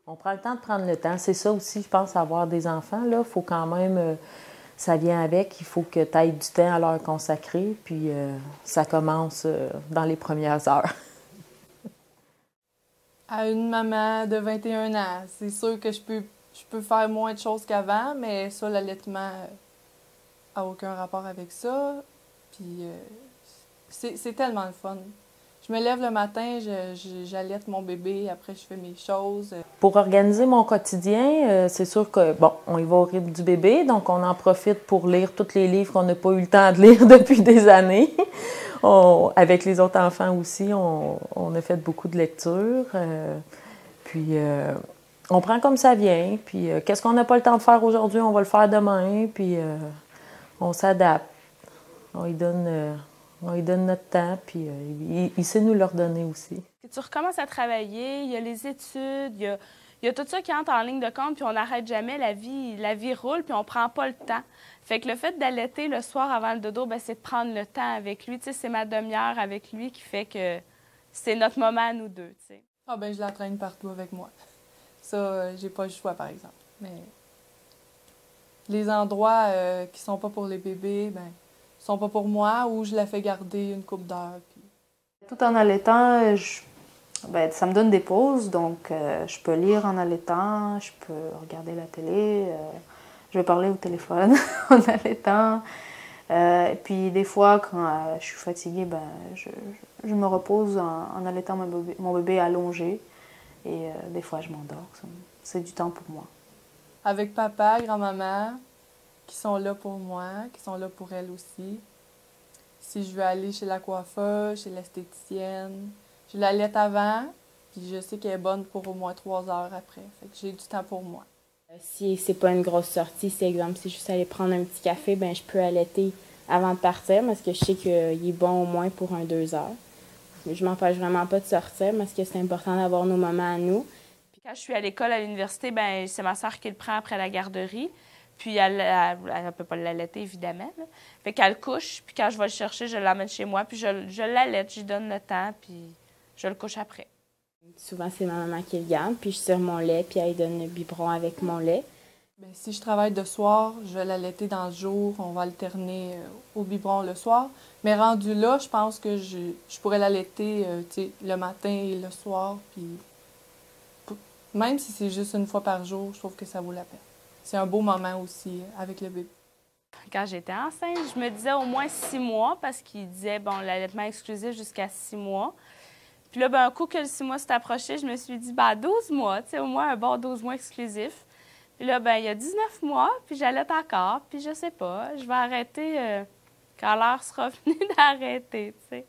On prend le temps de prendre le temps. C'est ça aussi, je pense, avoir des enfants. Il faut quand même, ça vient avec, il faut que tu aies du temps à leur consacrer. Puis ça commence dans les premières heures. À une maman de 21 ans, c'est sûr que je peux faire moins de choses qu'avant, mais ça, l'allaitement n'a aucun rapport avec ça. Puis c'est tellement le fun. Je me lève le matin, j'allaite mon bébé, après je fais mes choses. Pour organiser mon quotidien, c'est sûr que, bon, on y va au rythme du bébé, donc on en profite pour lire tous les livres qu'on n'a pas eu le temps de lire depuis des années. Avec les autres enfants aussi, on a fait beaucoup de lectures. Puis on prend comme ça vient. Puis qu'est-ce qu'on n'a pas le temps de faire aujourd'hui, on va le faire demain. Puis on s'adapte. On lui donne notre temps, puis il sait nous le redonner aussi. Tu recommences à travailler, il y a les études, il y a tout ça qui entre en ligne de compte, puis on n'arrête jamais, la vie roule, puis on prend pas le temps. Fait que le fait d'allaiter le soir avant le dodo, bien, c'est de prendre le temps avec lui. Tu sais, c'est ma demi-heure avec lui qui fait que c'est notre moment à nous deux, tu sais. Ah ben je la traîne partout avec moi. Ça, j'ai pas le choix, par exemple. Mais les endroits qui sont pas pour les bébés, ben sont pas pour moi, ou je la fais garder une couple d'heures. Puis... Tout en allaitant, ça me donne des pauses, donc je peux lire en allaitant, je peux regarder la télé, je vais parler au téléphone en allaitant. Et puis des fois, quand je suis fatiguée, je me repose en allaitant mon bébé allongé. Et des fois, je m'endors. C'est du temps pour moi. Avec papa, grand-maman, qui sont là pour moi, qui sont là pour elle aussi. Si je veux aller chez la coiffeuse, chez l'esthéticienne, je l'allaite avant, puis je sais qu'elle est bonne pour au moins 3 heures après. Fait que j'ai du temps pour moi. Si c'est pas une grosse sortie, si exemple, c'est juste aller prendre un petit café, ben je peux allaiter avant de partir parce que je sais qu'il est bon au moins pour 2 heures. Je m'empêche vraiment pas de sortir parce que c'est important d'avoir nos moments à nous. Puis quand je suis à l'école, à l'université, ben c'est ma soeur qui le prend après la garderie. Puis elle ne peut pas l'allaiter, évidemment. Là. Fait qu'elle couche, puis quand je vais le chercher, je l'emmène chez moi, puis je l'allaite, je lui donne le temps, puis je le couche après. Souvent, c'est ma maman qui le garde, puis je sers mon lait, puis elle donne le biberon avec mon lait. Bien, si je travaille de soir, je vais l'allaiter dans le jour, on va alterner au biberon le soir. Mais rendu là, je pense que je pourrais l'allaiter le matin et le soir. Puis même si c'est juste une fois par jour, je trouve que ça vaut la peine. C'est un beau moment aussi avec le bébé. Quand j'étais enceinte, je me disais au moins 6 mois parce qu'il disait, bon, l'allaitement exclusif jusqu'à 6 mois. Puis là, un coup que le 6 mois s'est approché, je me suis dit, 12 mois, tu sais, au moins un bon 12 mois exclusif. Puis là, il y a 19 mois, puis j'allaite encore, puis je sais pas, je vais arrêter quand l'heure sera venue d'arrêter, tu sais.